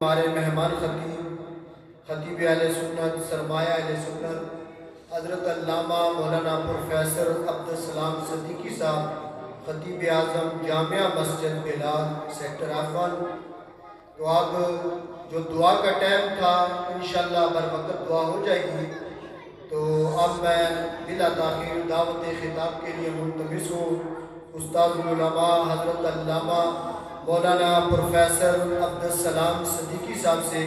ہمارے مہمان خطیب اہل سنت سرمایہ اہل سنت حضرت علامہ مولانا پروفیسر عبدالسلام صدیقی صاحب خطیب اعظم جامعہ مسجد بلال سیکٹر F1۔ تو اب جو دعا کا ٹائم تھا انشاءاللہ بروقت دعا ہو جائے گی، تو اب میں بلا تاخیر دعوت خطاب کے لیے ملتمس ہوں استاد العلماء حضرت علامہ مولانا پروفیسر عبدالسلام صدیقی صاحب سے،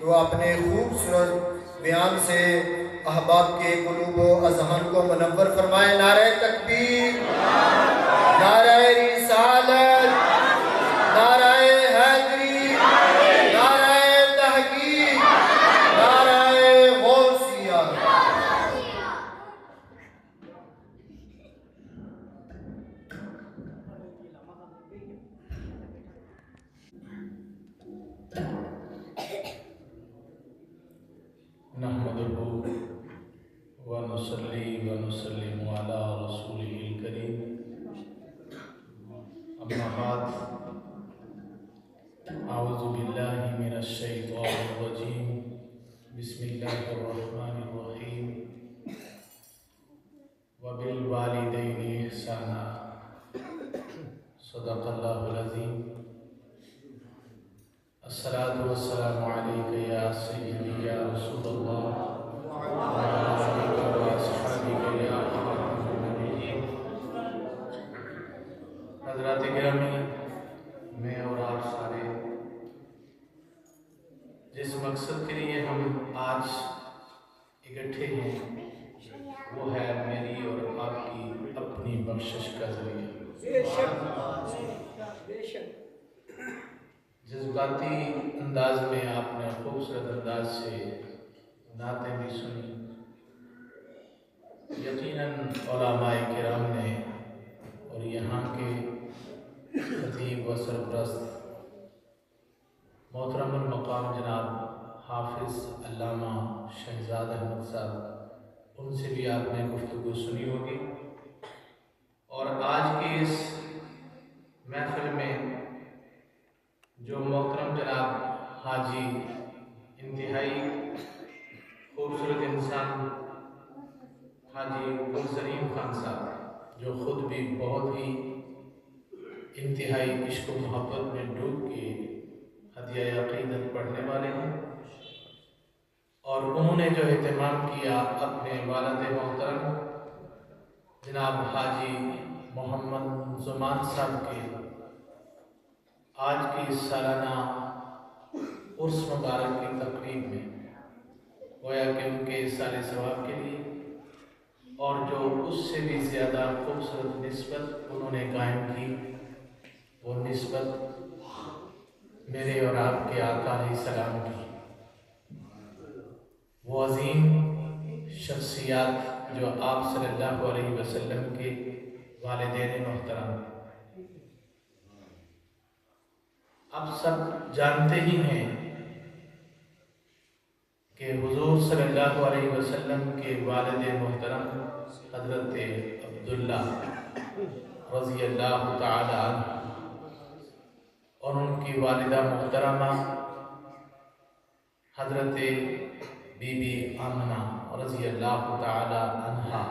جو اپنے خوبصورت بیان سے احباب کے قلوب و اذہان کو منور فرمائے۔ نعرہ تکبیر، نعرہ رسالت، نعرہ حیدری، نعرہ تحقیق، نعرہ غوثیہ۔ نحمدہ ونصلی ونسلم علی رسولہ الکریم، اما بعد، اعوذ باللہ من الشیطان الرجیم، بسم اللہ الرحمن الرحیم، وبالوالدین احسانا، صدق اللہ العظیم۔ الصلاة والسلام علیک یا سیدی یا رسول اللہ، حضرات گرامی، میں اور آپ سارے جس مقصد کے لیے ہم آج اکٹھے ہیں وہ ہے میری اور آپ کی اپنی بخشش کا ذریعہ۔ جذباتی انداز میں آپ نے خوبصورت انداز سے نعتیں بھی سنی۔ یقیناً علماء کرام نے اور یہاں کے خطیب و سرپرست محترم المقام جناب حافظ علامہ شہزاد احمد صاحب، ان سے بھی آپ نے گفتگو سنی ہوگی۔ اور آج کی اس محفل میں جو محترم جناب حاجی انتہائی خوبصورت انسان حاجی گلزرین خان صاحب، جو خود بھی بہت ہی انتہائی عشق و محبت میں ڈوب کے ہدیہ عقیدت پڑھنے والے ہیں، اور انہوں نے جو اہتمام کیا اپنے والد محترم جناب حاجی محمد زمان صاحب کے آج کی سالانہ عرس مبارک کی تقریب میں، گویا کہ ان کے سال ثواب کے لیے اور جو اس سے بھی زیادہ خوبصورت نسبت انہوں نے قائم کی، وہ نسبت میرے اور آپ کے آقا علیہ السلام کی، وہ عظیم شخصیات جو آپ صلی اللہ علیہ وسلم کے والدین محترم۔ آپ سب جانتے ہی ہیں کہ حضور صلی اللہ علیہ وسلم کے والد محترم حضرت عبداللہ رضی اللہ تعالی عنہ اور ان کی والدہ محترمہ حضرت بی بی آمنہ رضی اللہ تعالی عنہا،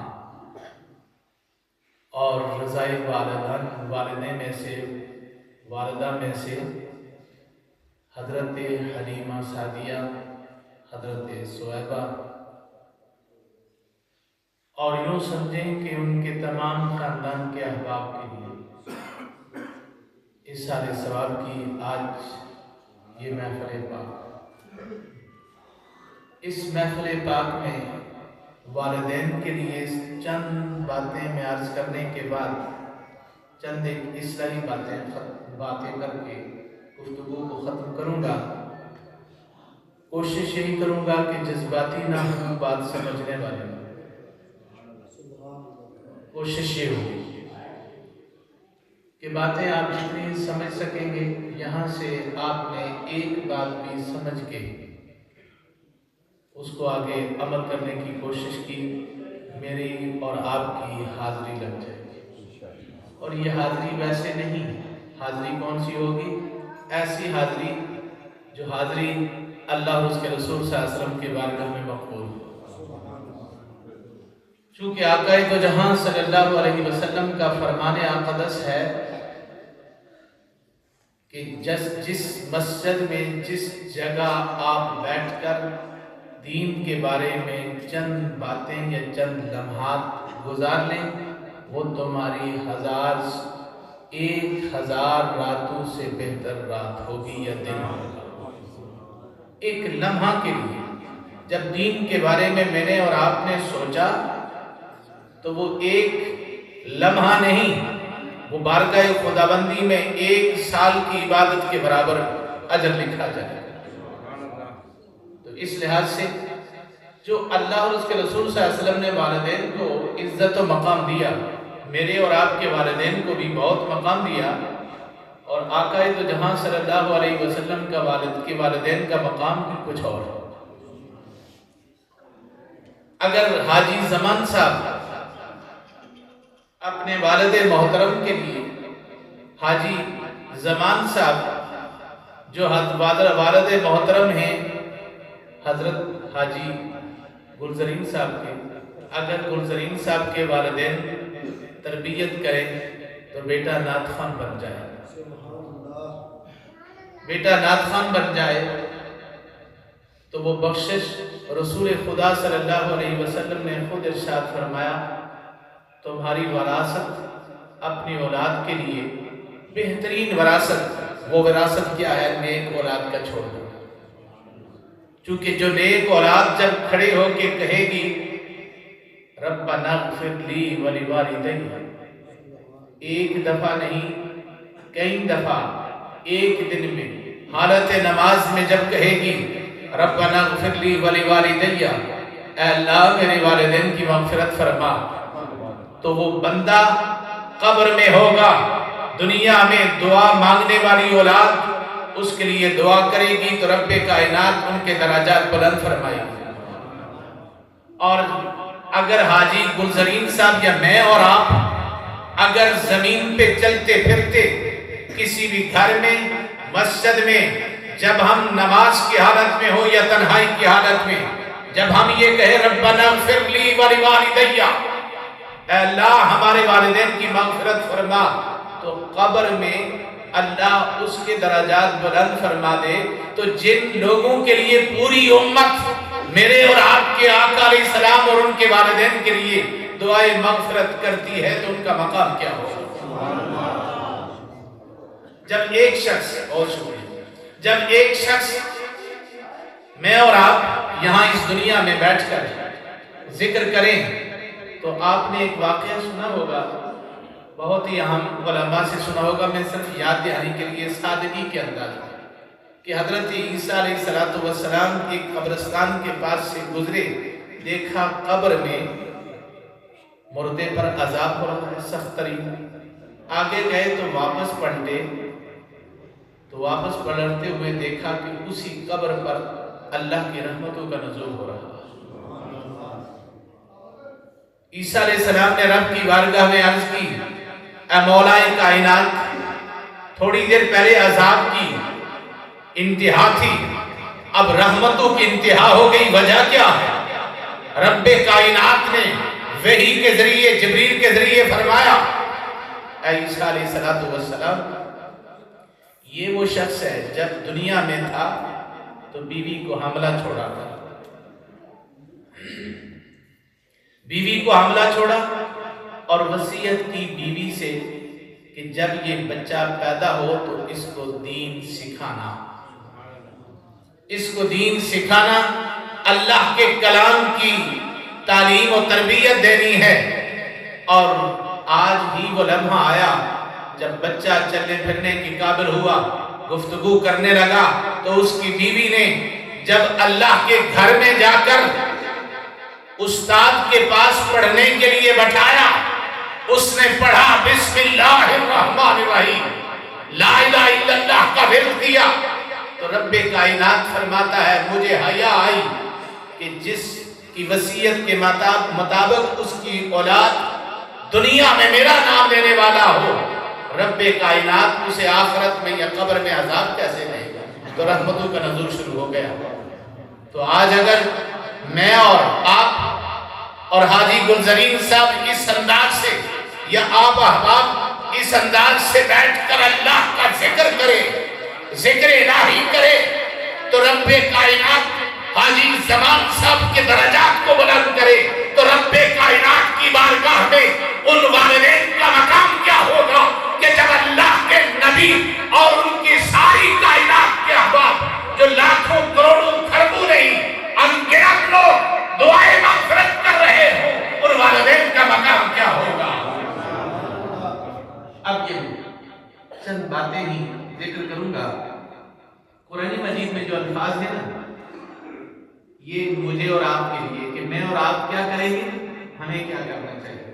اور رضائی والدہ میں سے حضرت حلیمہ سعدیہ، حضرت سویبہ، اور یوں سمجھیں کہ ان کے تمام خاندان کے احباب کے لیے اس سال ثواب کی آج یہ محفل پاک۔ اس محفل پاک میں والدین کے لیے چند باتیں میں عرض کرنے کے بعد چند ایک اصلاحی باتیں کر کے گفتگو کو ختم کروں گا۔ کوشش یہی کروں گا کہ جذباتی نہ ہوں، بات سمجھنے والے ہوں۔ کوشش یہ ہوگی کہ باتیں آپ جتنی سمجھ سکیں گے، یہاں سے آپ نے ایک بات بھی سمجھ کے اس کو آگے عمل کرنے کی کوشش کی، میری اور آپ کی حاضری لگ جائے گی۔ اور یہ حاضری ویسے نہیں، حاضری کون سی ہوگی؟ ایسی حاضری جو حاضری اللہ اور اس کے رسول صلی اللہ علیہ وسلم کے بارگاہ میں مقبول ہو۔ چونکہ آقا دو جہاں صلی اللہ علیہ وسلم کا فرمان اقدس ہے کہ جس مسجد میں جس جگہ آپ بیٹھ کر دین کے بارے میں چند باتیں یا چند لمحات گزار لیں، وہ تمہاری 1000 راتوں سے بہتر رات ہوگی یا دن ہوگا۔ ایک لمحہ کے لیے جب دین کے بارے میں نے اور آپ نے سوچا تو وہ ایک لمحہ نہیں، وہ بارگاہ خداوندی میں 1 سال کی عبادت کے برابر اجر لکھا جائے۔ تو اس لحاظ سے جو اللہ اور اس کے رسول صلی اللہ علیہ وسلم نے والدین کو عزت و مقام دیا، میرے اور آپ کے والدین کو بھی بہت مقام دیا، اور آقا دو جہاں صلی اللہ علیہ وسلم کا والدین کا مقام بھی کچھ اور ہے۔ اگر حاجی زمان صاحب اپنے والد محترم کے لیے، حاجی زمان صاحب جو والد محترم ہیں حضرت حاجی گلزرین صاحب کے، اگر گلزرین صاحب کے والدین تربیت کریں تو بیٹا نعت خوان بن جائے، بیٹا نعت خوان بن جائے تو وہ بخشش رسول خدا صلی اللہ علیہ وسلم نے خود ارشاد فرمایا، تمہاری وراثت اپنی اولاد کے لیے بہترین وراثت، وہ وراثت کیا ہے؟ نیک اولاد کا چھوڑ دو۔ چونکہ جو نیک اولاد جب کھڑے ہو کے کہے گی ربنا اغفر لی ولوالدی، ایک دفعہ نہیں کئی دفعہ ایک دن میں حالت نماز میں جب کہے گی ربنا اغفر لی ولوالدی، اے اللہ میرے والدین کی مغفرت فرما، تو وہ بندہ قبر میں ہوگا، دنیا میں دعا مانگنے والی اولاد اس کے لیے دعا کرے گی تو رب کائنات ان کے درجات بلند فرمائے گی۔ اور اگر حاجی گلزرین صاحب یا میں اور آپ اگر زمین پہ چلتے پھرتے کسی بھی گھر میں، مسجد میں، جب ہم نماز کی حالت میں ہو یا تنہائی کی حالت میں جب ہم یہ کہے ربنا اغفر لی ولوالدی، اے اللہ ہمارے والدین کی مغفرت فرما، تو قبر میں اللہ اس کے درجات بلند فرما دے۔ تو جن لوگوں کے لیے پوری امت میرے اور آپ کے آقا علیہ السلام اور ان کے والدین کے لیے دعائے مغفرت کرتی ہے تو ان کا مقام کیا ہوگا؟ جب ایک شخص، اور شکریہ، جب ایک شخص، میں اور آپ یہاں اس دنیا میں بیٹھ کر ذکر کریں تو آپ نے ایک واقعہ سنا ہوگا، بہت ہی اہم علماء سے سنا ہوگا، میں صرف یاد دہانی کے لیے سادگی کے انداز میں، کہ حضرت عیسیٰ علیہ السلام ایک قبرستان کے پاس سے گزرے، دیکھا قبر میں مردے پر عذاب ہو رہا ہے سخت ترین، آگے گئے تو واپس پلٹے تو واپس پلٹتے ہوئے دیکھا کہ اسی قبر پر اللہ کی رحمتوں کا نزول ہو رہا ہے۔ عیسیٰ علیہ السلام نے رب کی بارگاہ میں عرض کی، اے مولا کائنات، تھوڑی دیر پہلے عذاب کی انتہا تھی، اب رحمتوں کی انتہا ہو گئی، وجہ کیا ہے؟ رب کائنات نے وحی کے ذریعے، جبریل کے ذریعے فرمایا، اے عیسیٰ علیہ السلام، یہ وہ شخص ہے جب دنیا میں تھا تو بیوی کو حاملہ چھوڑا تھا، بیوی کو حاملہ چھوڑا اور وصیت کی بیوی سے کہ جب یہ بچہ پیدا ہو تو اس کو دین سکھانا، اس کو دین سکھانا، اللہ کے کلام کی تعلیم و تربیت دینی ہے۔ اور آج ہی وہ لمحہ آیا جب بچہ چلنے پھرنے کی قابل ہوا، گفتگو کرنے لگا، تو اس کی بیوی نے جب اللہ کے گھر میں جا کر استاد کے پاس پڑھنے کے لیے بٹھایا، اس نے پڑھا بسم اللہ الرحمن الرحیم، لا الہ الا اللہ کا ورد کیا، تو رب کائنات فرماتا ہے مجھے حیا آئی کہ جس کی وصیت کے مطابق اس کی اولاد دنیا میں میرا نام لینے والا ہو، رب کائنات اسے آخرت میں یا قبر میں عذاب کیسے دے گا؟ تو رحمتوں کا نزول شروع ہو گیا۔ تو آج اگر میں اور آپ اور حاجی گلزرین صاحب اس انداز سے یا آپ احباب اس انداز سے بیٹھ کر اللہ کا ذکر کرے، ذکر الہی کرے، تو رب کائنات حاجی زمان صاحب کے درجات کو بلند کرے، تو رب کائنات کی بارگاہ میں ان والدین کا مقام کیا ہوگا کہ جب اللہ کے نبی اور ان کی ساری کائنات کے احباب جو لاکھوں کروڑوں کھربوں نہیں انگنت لوگ دعائیں مغفرت کر رہے ہوں، ان والدین کا مقام کیا ہوگا۔ اب یہ چند باتیں ہی ذکر کروں گا۔ قرآن مجید میں جو الفاظ ہیں نا، یہ مجھے اور آپ کے لیے کہ میں اور آپ کیا کریں گے، ہمیں کیا کرنا چاہیے۔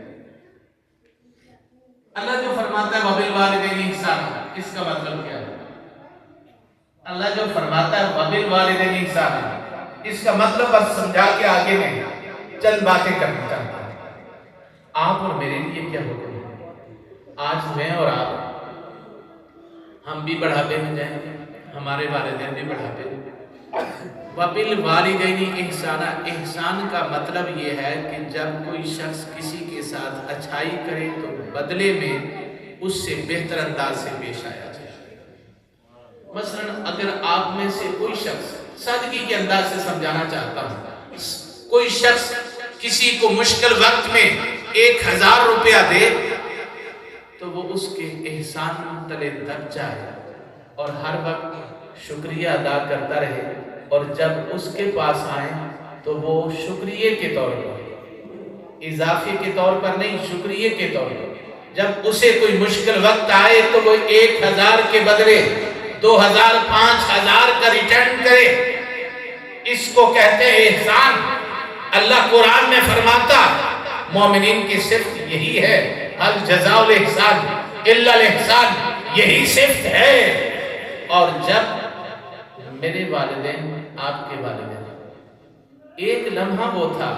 اللہ جو فرماتا ہے وَبِالْوَالِدَيْنِ احسانا، اس کا مطلب کیا ہے؟ اللہ جو فرماتا ہے وَبِالْوَالِدَيْنِ احسانا، اس کا مطلب بس سمجھا کے آگے میں چند باتیں کرنا چاہتا ہوں۔ آپ اور میرے لیے کیا حکم ہے؟ آج میں اور آپ ہم بھی بڑھاپے میں جائیں گے، ہمارے والدین بھی بڑھاپے میں۔ وَبِالْوَالِدَيْنِ احسانا، احسان کا مطلب یہ ہے کہ جب کوئی شخص کسی کے ساتھ اچھائی کرے تو بدلے میں اس سے بہتر انداز سے پیش آیا جائے۔ مثلا اگر آپ میں سے کوئی شخص سادگی کے انداز سے سمجھانا چاہتا ہوں، کوئی شخص کسی کو مشکل وقت میں 1000 روپیہ دے تو وہ اس کے احسان تلے دب جائے اور ہر وقت شکریہ ادا کرتا رہے، اور جب اس کے پاس آئیں تو وہ شکریہ کے طور پر، اضافے کے طور پر نہیں، شکریہ کے طور پر جب اسے کوئی مشکل وقت آئے تو وہ 1000 کے بدلے 2000 5000 کا ریٹرن کرے۔ اس کو کہتے ہیں احسان۔ اللہ قرآن میں فرماتا مومنین کی صفت یہی ہے، هل جزاء الاحسان الا الاحسان، یہی صفت ہے۔ اور جب میرے والدین، آپ کے والدین، ایک لمحہ وہ تھا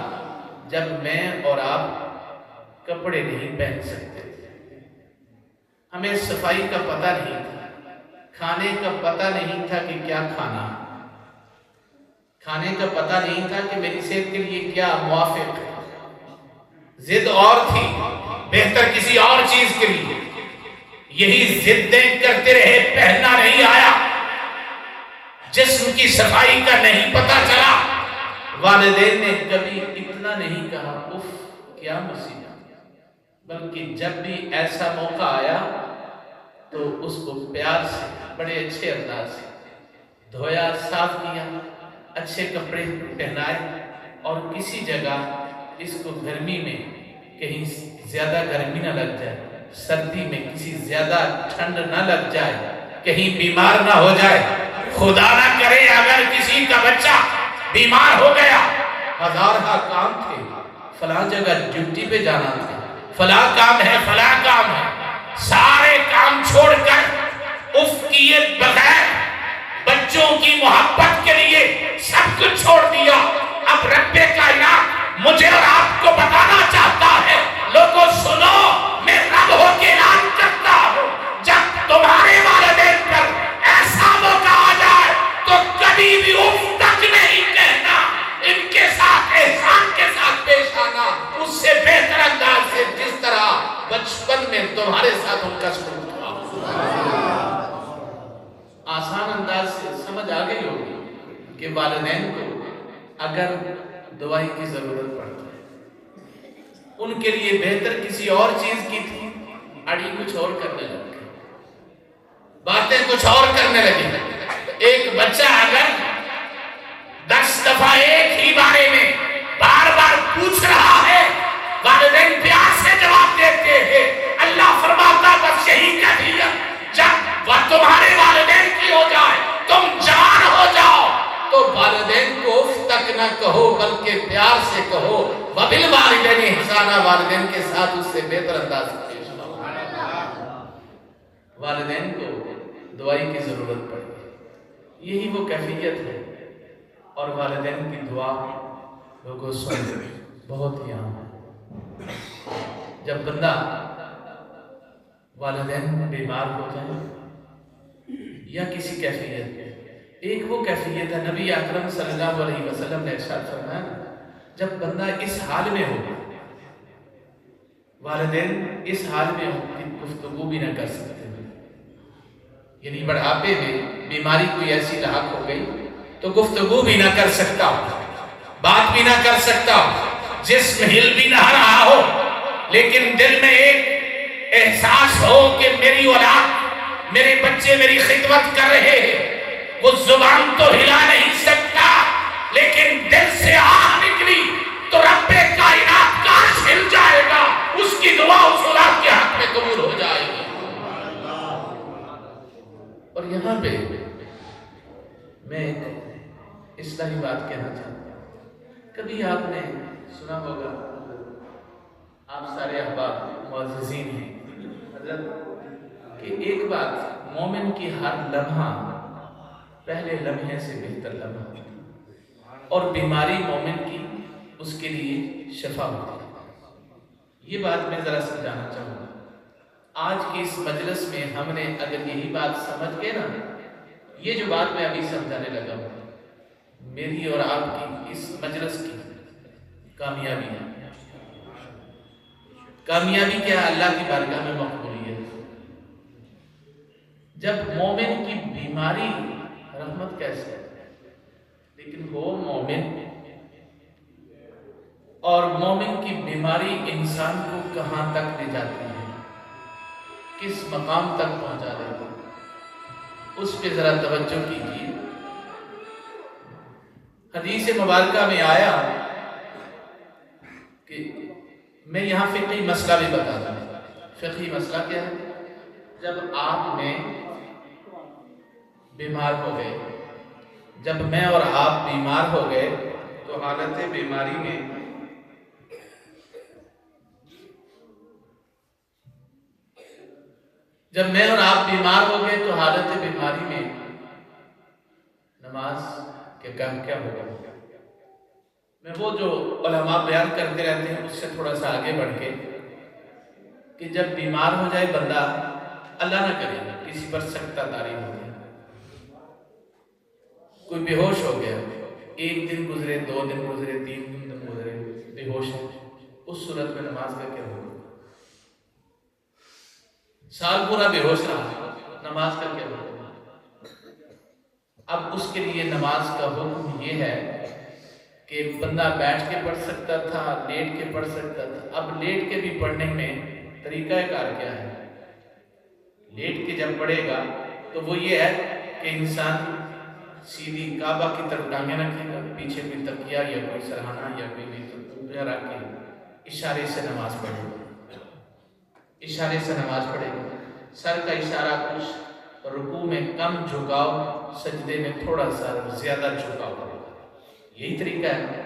جب میں اور آپ کپڑے نہیں پہن سکتے تھے، ہمیں صفائی کا پتہ نہیں تھا، کھانے کا پتہ نہیں تھا کہ کیا کھانا، کھانے کا پتہ نہیں تھا کہ میری صحت کے لیے کیا موافق ہے، ضد اور تھی بہتر کسی اور چیز کے لیے، یہی ضدیں کرتے رہے، پہننا نہیں آیا، جسم کی صفائی کا نہیں پتہ چلا، والدین نے کبھی اتنا نہیں کہا اف کیا مصیبت، بلکہ جب بھی ایسا موقع آیا تو اس کو پیار سے بڑے اچھے انداز سے دھویا، صاف کیا، اچھے کپڑے پہنائے، اور کسی جگہ اس کو گرمی میں کہیں زیادہ گرمی نہ لگ جائے، سردی میں کسی زیادہ ٹھنڈ نہ لگ جائے، کہیں بیمار نہ ہو جائے، خدا نہ کرے اگر کسی کا بچہ بیمار ہو گیا، ہزارہ کام تھے، فلاں جگہ ڈیوٹی پہ جانا تھا، فلاں کام ہے، فلاں کام ہے، سارے کام چھوڑ کر اف کیے بغیر بچوں کی محبت کے لیے سب کچھ چھوڑ دیا۔ اب رب کائنات مجھے اور آپ کو بتانا چاہتا ہے، لوگوں سنو، میں رب ہو کے اعلان کرتا ہوں، جب تمہارے والدین پر ایسا موقع آ جائے تو کبھی بھی اف تک نہیں کہنا، ان کے ساتھ احسان کے ساتھ پیش آنا، اس سے بہتر انداز سے جس طرح بچپن میں تمہارے ساتھ ان کا سلوک تھا۔ آسان انداز سے سمجھ آ گئی ہوگی کہ والدین کو اگر دعائی کی ضرورت پڑتی ہے، ان کے لیے بہتر کسی اور چیز کی تھی، اڑی کچھ اور کرنے لگے، باتیں کچھ اور کرنے لگے۔ ایک بچہ اگر 10 دفعہ ایک ہی بارے میں بار بار پوچھ رہا ہے، والدین پیار سے جواب دیتے ہیں، اللہ فرماتا بس یہی کیفیت جب وہ تمہارے والدین کی ہو جائے، تم جوان ہو جاؤ تو والدین کو اف تک نہ کہو بلکہ پیار سے کہو، وَبِالْوَالِدَيْنِ احسانا، والدین کے ساتھ اس سے بہتر انداز سے پیش آؤ۔ والدین کو دعائی کی ضرورت پڑی، یہی وہ کیفیت ہے، اور والدین کی دعا لوگوں سن بہت ہی عام ہے۔ جب بندہ والدین بیمار ہو جائے یا کسی کیفیت میں ایک وہ کیفیت ہے، نبی اکرم صلی اللہ علیہ وسلم نے ارشاد فرمایا جب بندہ اس حال میں ہو، والدین اس حال میں ہو کہ گفتگو بھی نہ کر سکتے، یعنی بڑھاپے میں بیماری کوئی ایسی لاحق ہو گئی تو گفتگو بھی نہ کر سکتا، بات بھی نہ کر سکتا، جسم ہل بھی نہ رہا ہو، لیکن دل میں ایک احساس ہو کہ میری اولاد، میرے بچے میری خدمت کر رہے ہیں، وہ زبان تو ہلا نہیں سکتا لیکن دل سے آہ نکلی تو رب کائنات کاش ہل جائے گا، اس کی دعا اس اولاد کے حق میں قبول ہو جائے گی۔ اور یہاں پہ میں ایک اصلاحی بات کہنا چاہتا ہوں، کبھی آپ نے سنا ہوگا، آپ سارے احباب معززین ہیں حضرت، کہ ایک بات، مومن کی ہر لمحہ پہلے لمحے سے بہتر لمحہ ہوتی ہے، اور بیماری مومن کی اس کے لیے شفا ہوتی ہے۔ یہ بات میں ذرا سمجھانا چاہوں گا۔ آج کی اس مجلس میں ہم نے اگر یہی بات سمجھ گئے نا، یہ جو بات میں ابھی سمجھانے لگا ہوں، میری اور آپ کی اس مجلس کی کامیابی ہے۔ کامیابی کیا ہے؟ اللہ کی بارگاہ میں مقبولیت۔ جب مومن کی بیماری، رحمت کیسے ہے، لیکن وہ مومن، اور مومن کی بیماری انسان کو کہاں تک لے جاتی ہے، کس مقام تک پہنچا دیتی ہے، اس پہ ذرا توجہ کیجیے۔ حدیث مبارکہ میں آیا کہ میں یہاں فقہی مسئلہ بھی بتا دوں۔ فقہی مسئلہ کیا ہے؟ جب آپ میں بیمار ہو گئے، جب میں اور آپ بیمار ہو گئے تو حالت بیماری میں جب میں اور آپ بیمار ہو گئے تو حالت بیماری میں نماز کے کام کیا ہوگا؟ میں وہ جو علماء بیان کرتے رہتے ہیں اس سے تھوڑا سا آگے بڑھ کے کہ جب بیمار ہو جائے بندہ، اللہ نہ کرے کسی پر سکتہ طاری ہو گیا، کوئی بے ہوش ہو گیا، ایک دن گزرے، 2 دن گزرے، 3 دن گزرے، بے ہوش ہے، اس صورت میں نماز کا کیا ہوگا؟ سال پورا بے ہوش رہا، نماز کا کیا ہوگا؟ اب اس کے لیے نماز کا حکم یہ ہے کہ بندہ بیٹھ کے پڑھ سکتا تھا، لیٹ کے پڑھ سکتا تھا۔ اب لیٹ کے بھی پڑھنے میں طریقہ کار کیا ہے؟ لیٹ کے جب پڑھے گا تو وہ یہ ہے کہ انسان سیدھی کعبہ کی طرف ٹانگیں رکھے گا، پیچھے کوئی تکیہ یا کوئی سرہانہ یا کوئی بھی رکھ کے اشارے سے نماز پڑھے گا، اشارے سے نماز پڑھے گا، سر کا اشارہ کچھ، رکوع میں کم جھکاؤ، سجدے میں تھوڑا سا زیادہ جھکاؤ کرے گا۔ یہی طریقہ ہے۔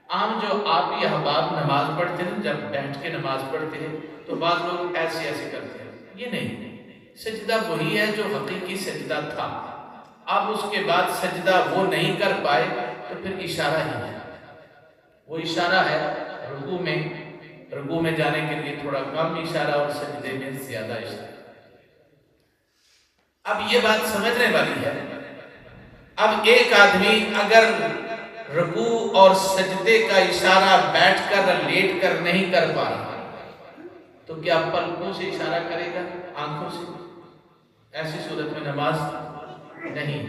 عام جو آپ ہی احباب نماز پڑھتے ہیں، جب بیٹھ کے نماز پڑھتے ہیں تو بعض لوگ ایسے ایسے کرتے ہیں، یہ نہیں، سجدہ وہی ہے جو حقیقی سجدہ تھا۔ اب اس کے بعد سجدہ وہ نہیں کر پائے تو پھر اشارہ ہی ہے، وہ اشارہ ہے رکوع میں جانے کے لیے تھوڑا کم اشارہ اور سجدے میں زیادہ اشارہ۔ اب یہ بات سمجھنے والی ہے۔ اب ایک آدمی اگر رکوع اور سجدے کا اشارہ بیٹھ کر لیٹ کر نہیں کر پا رہا تو کیا پلکوں سے اشارہ کرے گا، آنکھوں سے؟ ایسی صورت میں نماز نہیں۔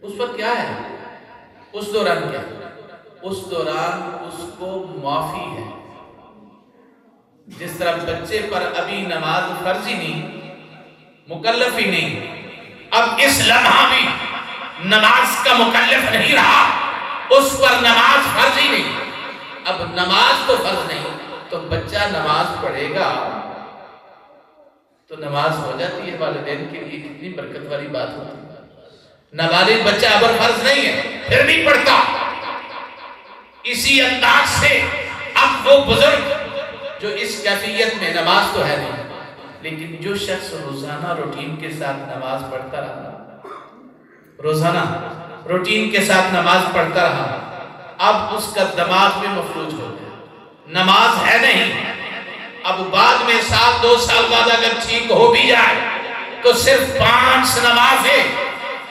اس وقت کیا ہے؟ اس دوران کیا؟ اس دوران اس کو معافی ہے۔ جس طرح بچے پر ابھی نماز فرض ہی نہیں، مکلف ہی نہیں، اب اس لمحہ بھی نماز کا مکلف نہیں رہا، اس پر نماز فرض ہی نہیں، اب نماز تو فرض نہیں تو بچہ نماز پڑھے گا تو نماز ہو جاتی ہے۔ والدین کے لیے کتنی برکت والی بات ہوتی ہے۔ نابالغ بچہ ابر فرض نہیں ہے پھر بھی پڑھتا۔ اسی انداز سے اب وہ بزرگ جو اس کیفیت میں، نماز تو ہے نہیں لیکن جو شخص روزانہ روٹین کے ساتھ نماز پڑھتا رہا، روزانہ روٹین کے ساتھ نماز پڑھتا رہا، اب اس کا دماغ میں مفلوج ہو گیا، نماز ہے نہیں، اب بعد میں 2 سال بعد اگر ٹھیک ہو بھی جائے تو صرف 5 نمازیں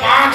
5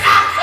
700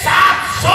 700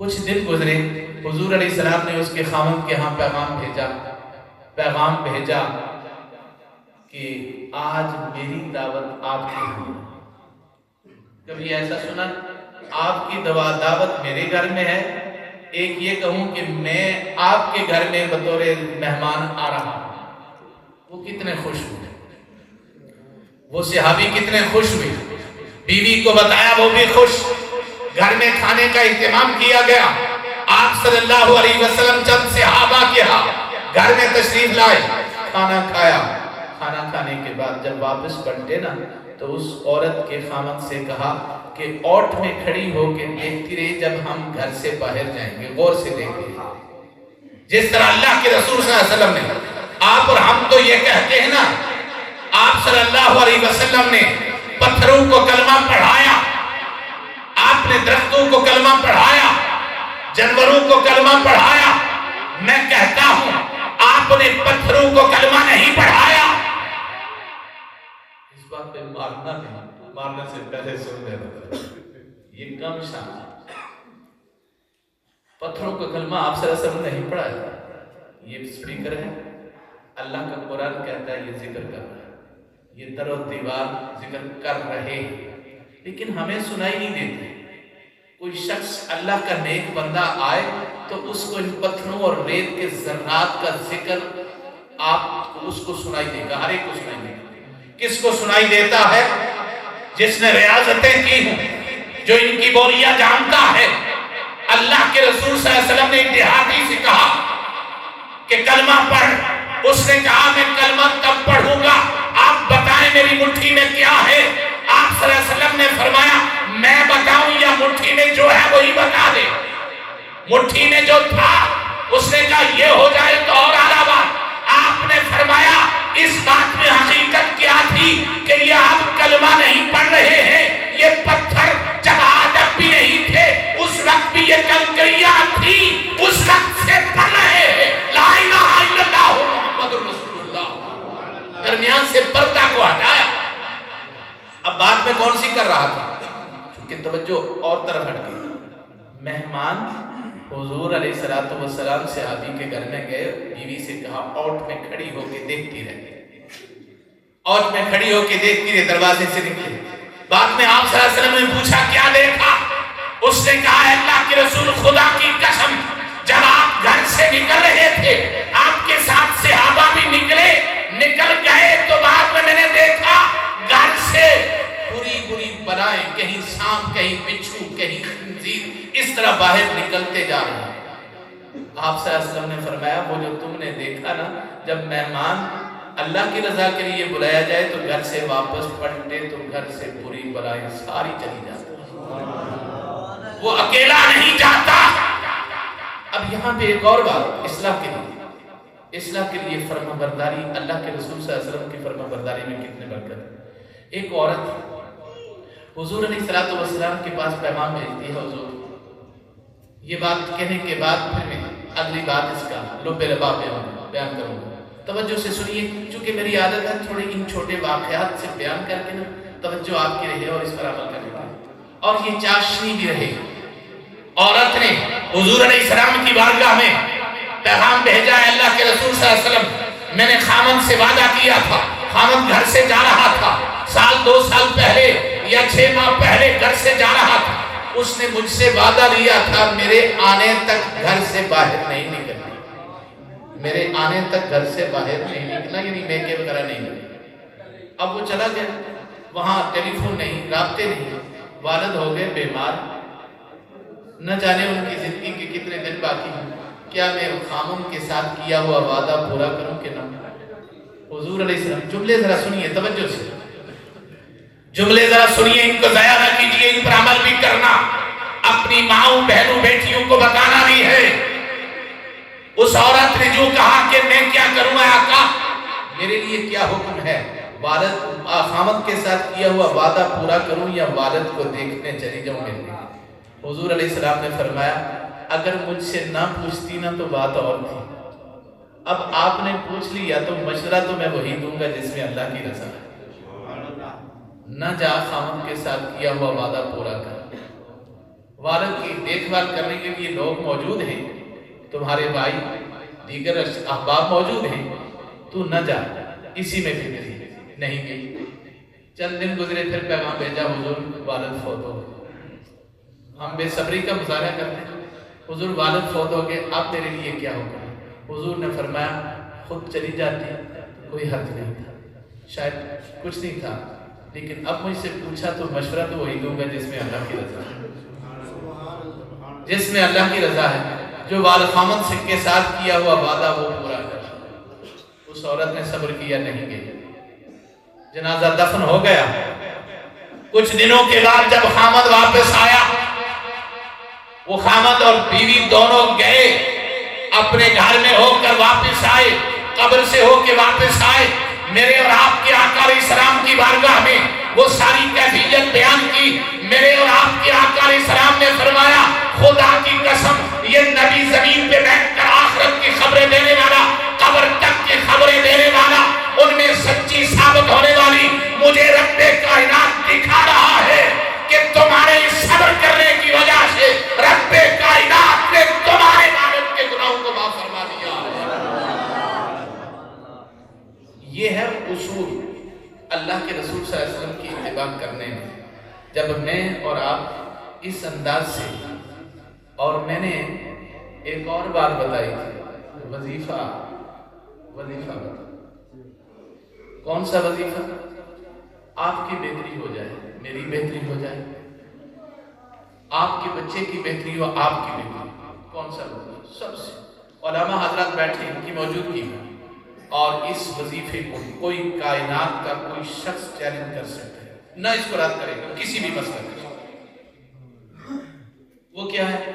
کچھ دن گزرے، حضور علیہ السلام نے اس کے خاوند کے ہاں پیغام بھیجا کہ آج میری دعوت آپ کی ہے۔ کبھی ایسا سنا آپ کی دعوت میرے گھر میں ہے؟ ایک یہ کہوں کہ میں آپ کے گھر میں بطور مہمان آ رہا ہوں۔ وہ کتنے خوش ہوئے، وہ صحابی کتنے خوش ہوئے، بیوی کو بتایا وہ بھی خوش، گھر میں کھانے کا اہتمام کیا گیا۔ آپ صلی اللہ علیہ وسلم چند صحابہ کے ہاں گھر میں تشریف لائے، کھانا کھایا۔ کھانا کھانے کے بعد جب واپس پلٹے نا تو اس عورت کے خامد سے کہا کہ اوٹ میں کھڑی ہو کے دیکھتی رہی جب ہم گھر سے باہر جائیں گے، غور سے دیکھیں۔ جس طرح اللہ کے رسول صلی اللہ علیہ وسلم نے، آپ اور ہم تو یہ کہتے ہیں نا، آپ صلی اللہ علیہ وسلم نے پتھروں کو کلمہ پڑھایا، آپ نے درختوں کو کلمہ پڑھایا، جانوروں کو کلمہ پڑھایا۔ میں کہتا ہوں آپ نے پتھروں کو کلمہ نہیں پڑھایا۔ اس بات پہ مارنا نہیں، مارنے سے پہلے سن لینا، یہ کم شان ہے۔ پتھروں کو کلمہ آپ صلی اللہ علیہ وسلم نے نہیں پڑھایا، یہ سپیکر ہے، اللہ کا قرآن کہتا ہے یہ ذکر کر رہا ہے، یہ در و دیوار ذکر کر رہے ہیں، لیکن ہمیں سنائی نہیں دیتے۔ کوئی شخص اللہ کا نیک بندہ آئے تو اس کو ان پتھروں اور ریت کے ذرات کا ذکر آپ اس کو سنائی دے گا، ہر ایک کو سنائی دے گا۔ کس کو سنائی دیتا ہے؟ جس نے ریاضتیں کی ہوں، جو ان کی بولیاں جانتا ہے۔ اللہ کے رسول صلی اللہ علیہ وسلم نے ایک دیہاتی سے کہا کہ کلمہ پڑھ، اس نے کہا میں کلمہ کب پڑھوں گا، آپ بتائیں میری مٹھی میں کیا ہے۔ آپ صلی اللہ علیہ وسلم نے فرمایا میں بتاؤں یا مٹھی میں جو ہے وہی بتا دے۔ مٹھی میں جو تھا اس نے کہا یہ ہو جائے تو اور اعلیٰ بات۔ آپ نے فرمایا اس بات میں حقیقت کیا تھی کہ یہ آپ کلمہ نہیں پڑھ رہے ہیں، یہ پتھر جب آدم بھی نہیں تھے اس وقت بھی یہ کنکریاں تھی، اس وقت سے پڑھ رہے ہیں لا الہ الا اللہ محمد رسول اللہ۔ درمیان سے پردہ کو ہٹایا۔ اب بات میں کون سی کر رہا تھا؟ چونکہ توجہ اور طرف ہٹ گئی۔ مہمان حضور علیہ السلام صحابی کے گھر میں گئے، بیوی سے کہا اوٹ میں کھڑی ہو کے دیکھتی رہے، اوٹ میں کھڑی ہو کے دیکھتی رہے، دروازے سے نکلے۔ بعد میں آپ صلی اللہ علیہ وسلم نے پوچھا کیا دیکھا؟ اس نے کہا اللہ کے رسول خدا کی قسم جب آپ گھر سے نکل رہے تھے آپ کے ساتھ صحابہ بھی نکل گئے تو بعد میں نے دیکھا گھر سے بری بلائیں، کہیں سانپ، کہیں بچھو، کہیں خنزیر، اس طرح باہر نکلتے جا رہے ہیں۔ آپ صلی اللہ علیہ وسلم نے فرمایا وہ جو تم نے دیکھا نا، جب مہمان اللہ کی رضا کے لیے بلایا جائے تو گھر سے واپس پلٹے تو گھر سے بری بلائیں ساری چلی جاتی، وہ اکیلا نہیں جاتا۔ اب یہاں پہ ایک اور بات، اصلاح کے لیے فرما برداری، اللہ کے رسول صلی اللہ علیہ وسلم کی فرما برداری میں کتنے برکت ہے۔ ایک عورت حضور علیہ السلام کے پاس پیغام بھیجتی ہے، حضور یہ بات کہنے کے بعد پھر میں اگلی بات اس کا لب لباب بیان کروں گا۔ توجہ سے سنیے، چونکہ میری عادت ہے تھوڑے ان چھوٹے واقعات سے بیان کر کے نا توجہ آپ کی رہے اور اس پر عمل کرنے کی، اور یہ چاشنی بھی رہے۔ عورت نے حضور علیہ السلام کی بارگاہ میں پیغام بھیجا ہے، اللہ کے رسول صلی اللہ علیہ وسلم میں نے خامن سے وعدہ کیا تھا، خامن گھر سے جا رہا تھا، سال 2 سال پہلے یا 6 ماہ پہلے گھر سے جا رہا تھا، اس نے مجھ سے وعدہ لیا تھا میرے آنے تک گھر سے باہر نہیں نکلنا، میرے آنے تک گھر سے باہر نہیں نکلنا، یعنی میکے وغیرہ نہیں نکلنا۔ اب وہ چلا گیا، وہاں ٹیلی فون نہیں، رابطے نہیں، والد ہو گئے بیمار، نہ جانے ان کی زندگی کے کتنے دن باقی ہیں، کیا میں خامن کے ساتھ کیا ہوا وعدہ پورا کروں کہ نہ؟ حضور علیہ السلام جملے ذرا سنیے توجہ سے، جملے ذرا سنیے، ان کو ضائع نہ کیجیے، ان پر عمل بھی کرنا، اپنی ماؤں بہنوں بیٹیوں کو بتانا بھی ہے۔ اس عورت نے جو کہا کہ میں کیا کروں اے آقا، میرے لیے کیا حکم ہے، والد خامد کے ساتھ کیا ہوا وعدہ پورا کروں یا والد کو دیکھنے چلی جاؤں ملنے؟ حضور علیہ السلام نے فرمایا اگر مجھ سے نہ پوچھتی نا تو بات اور تھی، اب آپ نے پوچھ لیا تو مشورہ تو میں وہی دوں گا جس میں اللہ کی رضا ہے، نہ جا خامد کے ساتھ کیا ہوا وعدہ پورا کر۔ والد کی دیکھ بھال کرنے کے لیے لوگ موجود ہیں، تمہارے بھائی دیگر احباب موجود ہیں، تو نہ جا، اسی میں فکر نہیں گئی۔ چند دن گزرے، پھر پیغام بھیجا، حضور والد فوت ہو گئے۔ ہم بے صبری کا مظاہرہ کرتے ہیں، حضور والد فوت ہو گئے، اب میرے لیے کیا ہوگا؟ حضور نے فرمایا خود چلی جاتی کوئی حرج نہیں تھا، شاید کچھ نہیں تھا، لیکن اب مجھ سے پوچھا تو مشورہ تو وہی دوں گا جس میں اللہ کی رضا ہے، جس میں اللہ کی رضا ہے۔ جو والد خامد سے کے ساتھ کیا ہوا وعدہ وہ پورا کر۔ اس عورت نے صبر کیا، نہیں گئی، جنازہ دفن ہو گیا۔ کچھ دنوں کے بعد جب خامد واپس آیا، وہ خامد اور بیوی دونوں گئے، اپنے گھر میں ہو کر واپس آئے، قبر سے ہو کے واپس آئے، میرے اور آپ کے آقا علیہ السلام کی بارگاہ میں وہ ساری کیفیت بیان کی۔ میرے اور آپ کے آقا علیہ السلام نے فرمایا خدا کی قسم، یہ نبی زمین پہ بیٹھ کر آخرت کی خبریں دینے والا، قبر تک کی خبریں دینے والا، ان میں سچی ثابت ہونے والی مجھے رب کائنات دکھا رہا ہے کہ تمہارے صبر کرنے کی وجہ سے رب کائنات نے تمہارے والد کے گناہوں کو معاف فرما دیا۔ یہ ہے اصول اللہ کے رسول صلی اللہ علیہ وسلم کی اتباع کرنے میں۔ جب میں اور آپ اس انداز سے، اور میں نے ایک اور بات بتائی تھی، وظیفہ بتا، کون سا وظیفہ؟ آپ کی بہتری ہو جائے، میری بہتری ہو جائے، آپ کے بچے کی بہتری ہو، آپ کی بہتری، کون سا وظیفہ؟ سب سے علماء حضرات بیٹھے ان کی موجودگی میں، اور اس وظیفے کو کوئی کائنات کا کوئی شخص چیلنج کر سکتا ہے، نہ اس کو رد کرے گا کسی بھی مسئلہ کے۔ وہ کیا ہے؟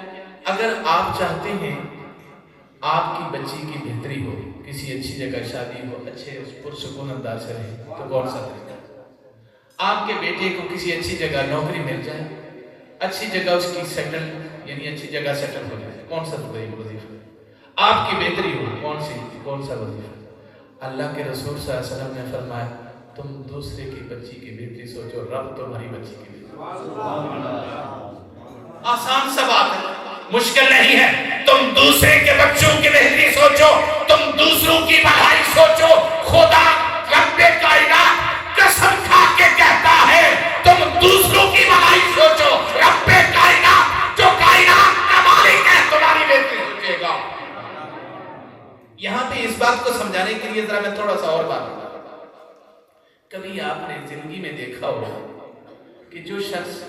اگر آپ چاہتے ہیں آپ کی بچی کی بہتری ہو، کسی اچھی جگہ شادی ہو، اچھے پرسکون انداز سے رہے، تو کون سا طریقہ؟ آپ کے بیٹے کو کسی اچھی جگہ نوکری مل جائے، اچھی جگہ اس کی سیٹل، یعنی اچھی جگہ سیٹل ہو جائے، کون سا وظیفہ؟ آپ کی بہتری ہو، کون سا وظیفہ؟ اللہ کے رسول صلی اللہ علیہ وسلم نے فرمایا تم دوسرے کی بچی کی بہتری سوچو، رب تمہاری بچی کی بہتری۔ آسان سا بات ہے، مشکل نہیں ہے۔ تم دوسرے کے بچوں کی بہتری سوچو، تم دوسروں کی بھلائی سوچو۔ خدا رب کائنات قسم کھا کے کہتا ہے تم دوسروں کی بھلائی سوچو، رب کائنات جو کائنات کا مالک ہے تمہاری بہتری سوچے گا۔ یہاں پہ اس بات کو سمجھانے کے لیے ذرا میں تھوڑا سا اور بات کروں۔ کبھی آپ نے زندگی میں دیکھا ہوگا کہ جو شخص،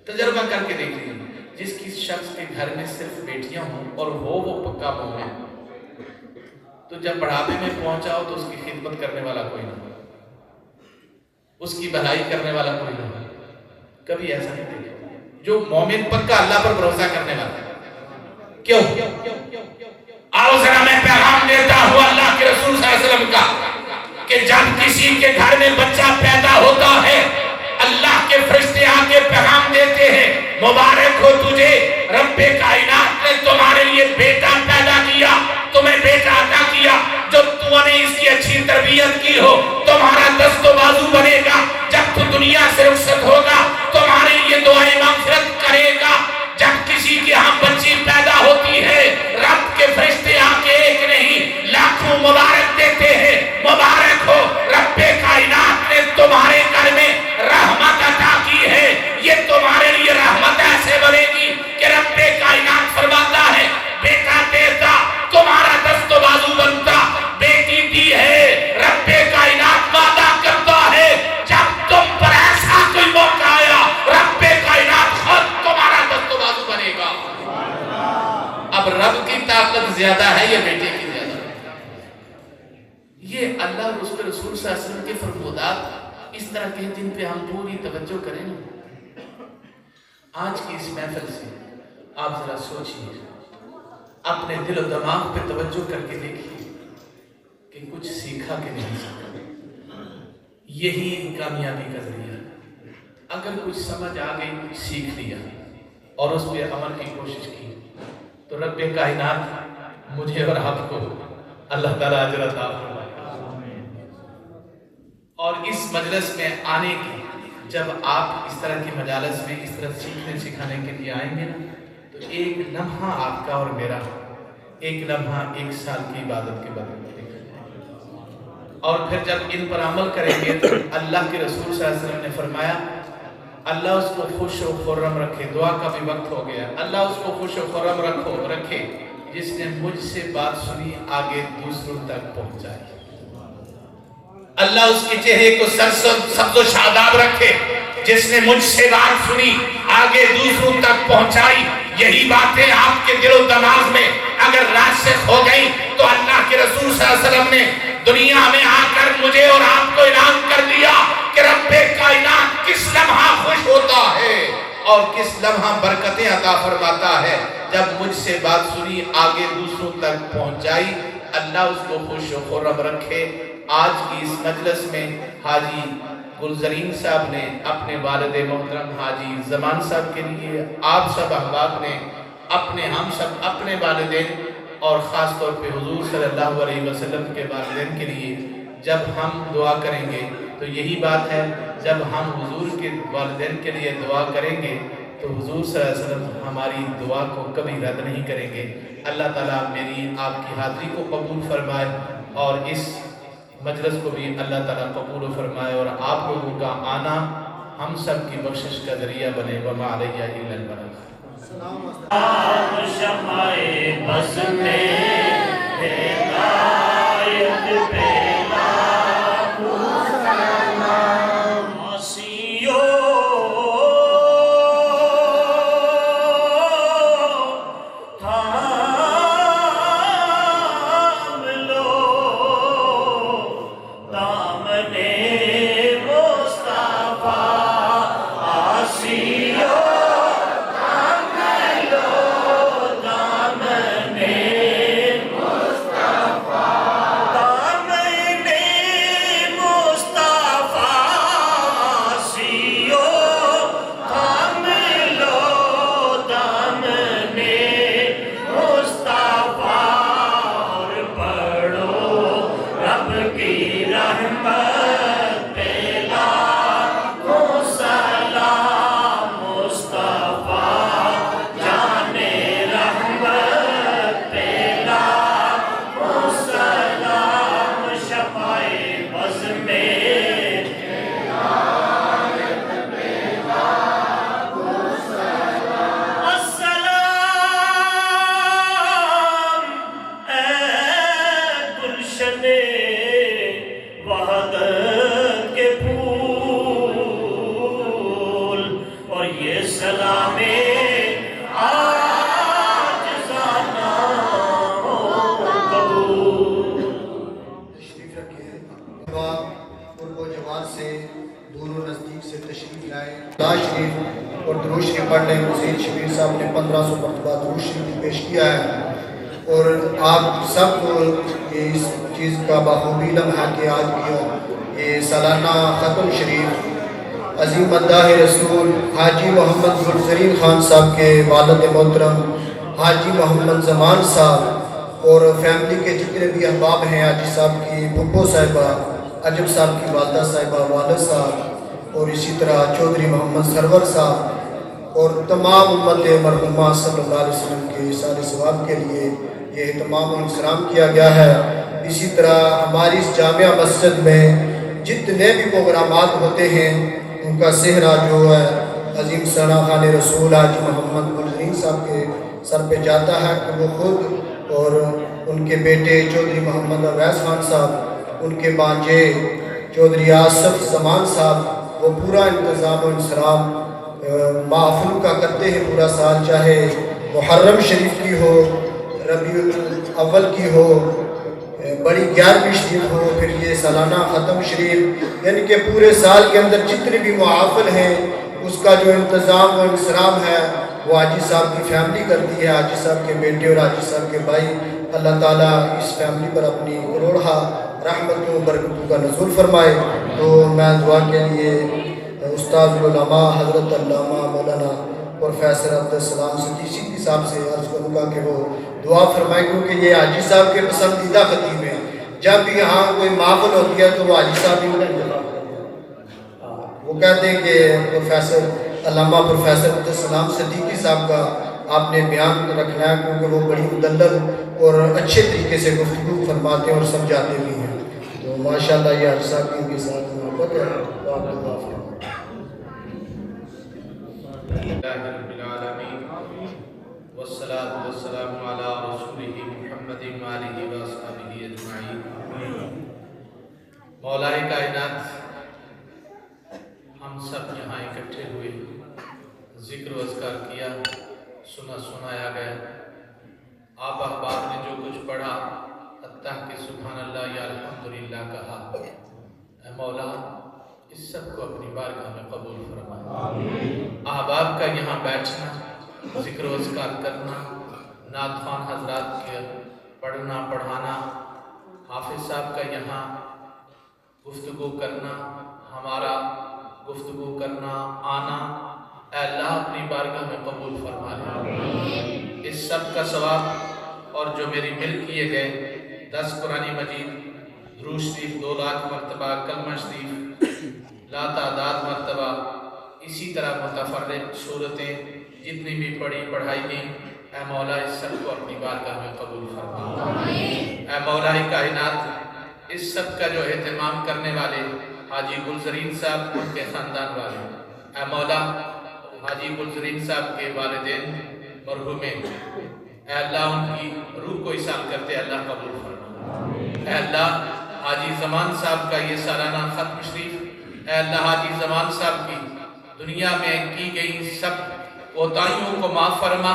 تجربہ کر کے دیکھ لیجیے، جس کی شخص کے گھر میں صرف بیٹیاں ہوں اور وہ پکا مومن، تو جب بڑھاپے میں پہنچا ہو تو اس کی خدمت کرنے والا کوئی نہ ہو، اس کی بھلائی کرنے والا کوئی نہ ہو۔ کبھی ایسا نہیں دیکھا جو مومن پکا اللہ پر بھروسہ کرنے والا ہے۔ کیوں؟ آؤ ذرا میں پیغام دیتا ہوں اللہ کے رسول صلی اللہ علیہ وسلم کا کہ جب کسی کے گھر میں بچہ پیدا ہوتا ہے، اللہ کے فرشتے آ کے پیغام دیتے ہیں مبارک ہو تجھے، رب کائنات نے تمہارے لیے بیٹا پیدا کیا، تمہیں بیٹا عطا کیا، جب تو نے اس کی اچھی تربیت کی ہو تمہارا دست و بازو بنے گا، جب تو دنیا سے رخصت ہوگا تمہارے لیے دعائیں مغفرت کرے گا۔ جب کسی کی ہم بچی پیدا ہوتی ہے، رب کے فرشتے آ کے ایک نہیں لاکھوں مبارک دیتے ہیں، مبارک ہو رب کائنات نے تمہارے گھر میں رحمت عطا کی ہے، یہ تمہارے لیے رحمت ایسے بنے گی کہ رب کائنات فرماتا ہے بیٹا دیتا تمہارا دست و بازو بنتا، بیٹی دی ہے رب کائنات وعدہ کرتا ہے جب تم پر ایسا کوئی موقع آیا رب کائنات خود تمہارا دست و بازو بنے گا۔ اب رب کی طاقت زیادہ ہے یا بیٹے کی زیادہ ہے؟ یہ اللہ اور اس کے رسول صلی اللہ علیہ وسلم کے فرمودات اس طرح کے جن پہ ہم پوری توجہ کریں نا۔ آج کی اس محفل سے آپ ذرا سوچئے، اپنے دل و دماغ پہ توجہ کر کے دیکھیے کہ کچھ سیکھا کہ نہیں سیکھا۔ یہی کامیابی کا ذریعہ ہے۔ اگر کچھ سمجھ آ گئی، کچھ سیکھ لیا اور اس پہ عمل کی کوشش کی تو رب کائنات مجھے اور آپ کو اللہ تعالیٰ اجر عطا فرمائے۔ اور اس مجلس میں آنے کی جب آپ اس طرح کی مجالس میں اس طرح سیکھنے سکھانے کے لیے آئیں گے نا تو ایک لمحہ آپ کا اور میرا ایک لمحہ 1 سال کی عبادت کے بدلے میں نکل جائے گا۔ اور پھر جب ان پر عمل کریں گے تو اللہ کے رسول صلی اللہ علیہ وسلم نے فرمایا اللہ اس کو خوش و خرم رکھے، دعا کا بھی وقت ہو گیا، اللہ اس کو خوش و خرم رکھے جس نے مجھ سے بات سنی آگے دوسروں تک پہنچائی۔ اللہ اس کے چہرے کو سبز و شاداب رکھے جس نے مجھ سے بات سنی آگے دوسروں تک پہنچائی۔ یہی باتیں آپ کے دل و دماغ میں اگر راسخ ہو گئی تو اللہ کے رسول صلی اللہ علیہ وسلم نے دنیا میں آ کر مجھے اور آپ کو اعلان کر دیا کہ رب کائنات کس لمحہ خوش ہوتا ہے اور کس لمحہ برکتیں عطا فرماتا ہے۔ جب مجھ سے بات سنی آگے دوسروں تک پہنچائی، اللہ اس کو خوش و خرم رکھے۔ آج کی اس مجلس میں حاجی گلزرین صاحب نے اپنے والد محترم حاجی زمان صاحب کے لیے، آپ سب احباب نے ہم سب اپنے والدین اور خاص طور پہ حضور صلی اللہ علیہ وسلم کے والدین کے لیے جب ہم دعا کریں گے تو یہی بات ہے، جب ہم حضور کے والدین کے لیے دعا کریں گے تو حضور صلی اللہ علیہ وسلم ہماری دعا کو کبھی رد نہیں کریں گے۔ اللہ تعالیٰ میری آپ کی حاضری کو قبول فرمائے اور اس مجلس کو بھی اللہ تعالیٰ قبول فرمائے اور آپ لوگوں کا آنا ہم سب کی بخشش کا ذریعہ بنے۔ وما علیہ الا البلاغ۔ شمع بز میں ہدایت پہ لاکھوں سلام، آسیوں تھام لو دامن مصطفیٰ، آسیوں وحدت کے پھول اور یہ سلام عاجزانہ قبول۔ تشریف رکھیے، قرب و جوار سے دور و نزدیک سے تشریف لائے، دعا شریف اور درود شریف پڑھنے مزید شبیر صاحب نے 1500 مرتبہ درود شریف پیش کیا ہے اور آپ سب کو اس چیز کا بخوبی لمحہ کہ آج بھی یہ سالانہ ختم شریف عظیم مداح رسول حاجی محمد گلزرین خان صاحب کے والد محترم حاجی محمد زمان صاحب اور فیملی کے جتنے بھی احباب ہیں، حاجی صاحب کی پھپھو صاحبہ، عجب صاحب کی والدہ صاحبہ، والد صاحب اور اسی طرح چودھری محمد سرور صاحب اور تمام امت مرحومہ صلی اللہ علیہ وسلم کے سارے ثواب کے لیے یہ اہتمام و انصرام کیا گیا ہے۔ اسی طرح ہماری اس جامعہ مسجد میں جتنے بھی پروگرامات ہوتے ہیں ان کا سہرا جو ہے عظیم سنا خان رسول حاجی محمد گلزرین صاحب کے سر پہ جاتا ہے کہ وہ خود اور ان کے بیٹے چودھری محمد اویس خان صاحب، ان کے بانجے چودھری آصف زمان صاحب، وہ پورا انتظام و انصرام محفل کا کرتے ہیں پورا سال، چاہے محرم شریف کی ہو، ربیع الاول کی ہو، بڑی 11ویں شریف ہو، پھر یہ سالانہ ختم شریف، یعنی کہ پورے سال کے اندر جتنے بھی محافل ہیں اس کا جو انتظام و انصرام ہے وہ حاجی صاحب کی فیملی کرتی ہے، حاجی صاحب کے بیٹے اور حاجی صاحب کے بھائی۔ اللہ تعالیٰ اس فیملی پر اپنی کروڑہ رحمتوں برکتوں کا نزول فرمائے۔ تو میں دعا کے لیے استاد العلماء حضرت علامہ مولانا پروفیسر عبدالسلام صدیقی صاحب سے عرض کروں گا کہ وہ دعا فرمائیں، کیونکہ یہ حاجی صاحب کے پسندیدہ خطیب ہیں۔ جب بھی یہاں کوئی محفل ہوتی ہے تو وہ حاجی صاحب ہی انہیں انتخاب کرتے ہیں، وہ وہ کہتے ہیں کہ علامہ پروفیسر عبدالسلام صدیقی صاحب کا آپ نے بیان رکھنا ہے، کیونکہ وہ بڑی مدلل اور اچھے طریقے سے گفتگو فرماتے ہیں اور سمجھاتے بھی ہیں. تو ماشاءاللہ یہ حاجی صاحب کی ان کے ساتھ محبت ہے. تو آپ کو معاف کریں. لله رب العالمين والصلاة والسلام على رسوله محمد وآله وصحبه أجمعين. مولا کائنات، ہم سب یہاں اکٹھے ہوئے، ذکر و اذکار کیا، سنایا گیا. آپ احباب نے جو کچھ پڑھا، حتیٰ کہ سبحان اللہ یا الحمدللہ کہا، اے مولا اس سب کو اپنی بارگاہ میں قبول فرما. احباب کا یہاں بیٹھنا، ذکر و اذکار کرنا، نعت خوان حضرات کے پڑھنا پڑھانا، حافظ صاحب کا یہاں گفتگو کرنا، ہمارا گفتگو کرنا، آنا، اے اللہ اپنی بارگاہ میں قبول فرما لے. اس سب کا ثواب اور جو میری مل کیے گئے 10 قرآن مجید، درود شریف 2 لاکھ مرتبہ، کلمہ شریف لا تعداد مرتبہ، اسی طرح متفرق صورتیں جتنی بھی پڑھائی گئیں، اے مولا اس سب کو اپنی بارگاہ میں قبول فرما. اے مولا کائنات، اس سب کا جو اہتمام کرنے والے حاجی گلزرین صاحب، ان کے خاندان والے، اے مولا حاجی گلزرین صاحب کے والدین مرحومین، اے اللہ ان کی روح کو احسان کرتے اللہ قبول فرما. اے اللہ حاجی زمان صاحب کا یہ سالانہ ختم شریف، اے اللہ حاجی زمان صاحب کی دنیا میں کی گئی سب کوتاہیوں کو معاف فرما.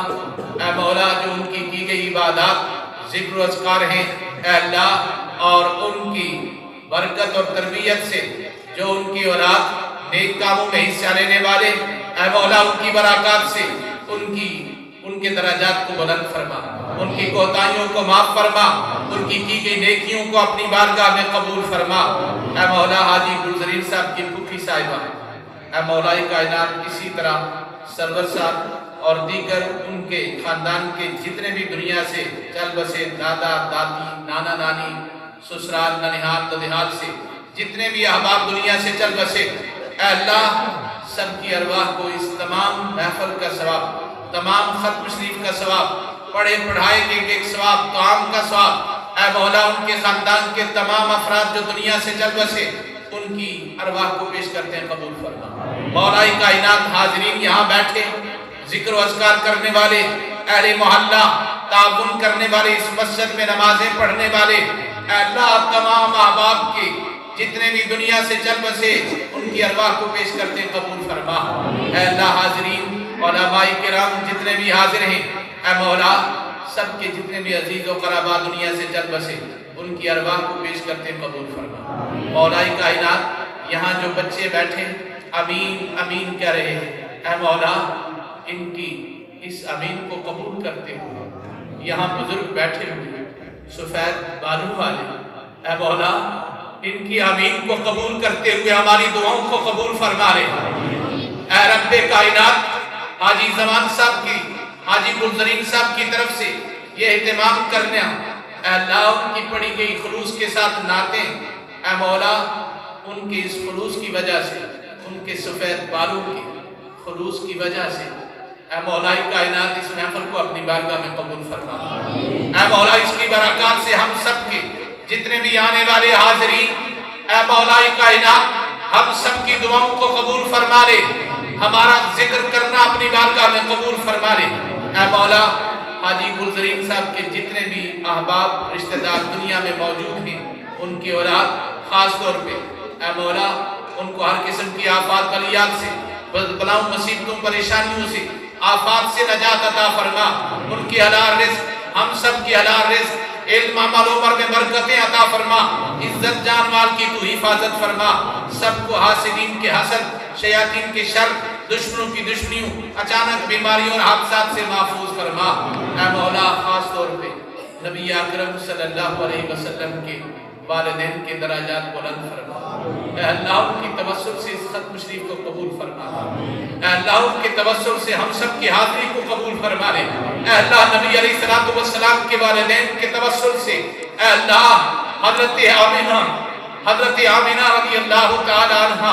اے مولا جو ان کی گئی عبادات، ذکر و اذکار ہیں، اے اللہ اور ان کی برکت اور تربیت سے جو ان کی اولاد نیک کاموں میں حصہ لینے والے، اے مولا ان کی برکات سے ان کے درجات کو بلند فرما، ان کی کوتاہیوں کو معاف فرما، ان کی گئی نیکیوں کو اپنی بارگاہ میں قبول فرما. اے مولا حاجی گلزرین صاحب کی پھوپھی صاحبہ، اے مولا کائنات اسی طرح سرور صاحب اور دیگر ان کے خاندان کے جتنے بھی دنیا سے چل بسے دادا دادی نانا نانی سسرال ننہال ددہال سے جتنے بھی احباب دنیا سے چل بسے، اے اللہ سب کی ارواح کو اس تمام محفل کا ثواب، تمام ختم شریف کا ثواب، پڑھے پڑھائے کے ایک ثواب، طعام کا ثواب، اے مولا ان کے خاندان کے تمام افراد جو دنیا سے چل بسے ان کی ارواح کو پیش کرتے ہیں قبول فرما. مولا کائنات حاضرین یہاں بیٹھے، ذکر و اذکار کرنے والے، اہل محلہ تعاون کرنے والے، اس مسجد میں نمازیں پڑھنے والے، اے اللہ تمام احباب کے جتنے بھی دنیا سے چل بسے ان کی ارواح کو پیش کرتے ہیں قبول فرما. اے اللہ حاضرین علماء کرام جتنے بھی حاضر ہیں، اے مولا سب کے جتنے بھی عزیز و قرابہ دنیا سے چل بسے ان کی ارواح کو پیش کرتے ہیں قبول فرما. مولا کائنات یہاں جو بچے بیٹھے امین امین کہہ رہے ہیں، اے مولا ان کی اس امین کو قبول کرتے ہوئے، یہاں بزرگ بیٹھے ہوئے سفید بالوں والے، اے مولا ان کی امین کو قبول کرتے ہوئے ہماری دعاؤں کو قبول فرما لے. اے رب کائنات حاجی زمان صاحب کی، حاجی گلزرین صاحب کی طرف سے یہ اہتمام کرنا، اے اللہ ان کی پڑھی گئی خلوص کے ساتھ نعتیں، اے مولا ان کے اس خلوص کی وجہ سے، ان کے سفید بالوں کی خلوص کی وجہ سے، اے مولا کائنات اس محفل کو اپنی بارگاہ میں قبول فرما. اے مولا اس کی برکات سے ہم سب کے جتنے بھی آنے والے حاضرین، اے مولا کائنات ہم سب کی دعاؤں کو قبول فرما لے، ہمارا ذکر کرنا اپنی بارگاہ میں قبول فرما لے. اے مولا حاجی گلزرین صاحب کے جتنے بھی احباب رشتہ دار دنیا میں موجود ہیں، ان کی اولاد خاص طور پہ، اے مولا ان کو ہر قسم کی آفات بلیات سے، بلاؤں مصیبتوں پریشانیوں سے، آفات سے نجات عطا فرما. ان کی حلال رزق، ہم سب کی حلال رزق، علم عمل عمر میں برکتیں عطا فرما، عزت جان مال کی تو حفاظت فرما. سب کو حاسدین کے حسد، شیاطین کے شر، دشمنوں کی دشمنیوں، اچانک بیماریوں اور حادثات سے محفوظ فرما. اے مولا خاص طور پہ نبی اکرم صلی اللہ علیہ وسلم کے والدین کے درجات بلند فرما. اے اللہ ان کی توسل سے اس ختم شریف کو قبول فرما. اے اللہ ان کے توسل سے ہم سب کی حاضری کو قبول فرما لے. اے اللہ نبی علیہ السلام کے والدین کے توسل سے، اے اللہ حضرت آمینہ رضی اللہ تعالی عنہ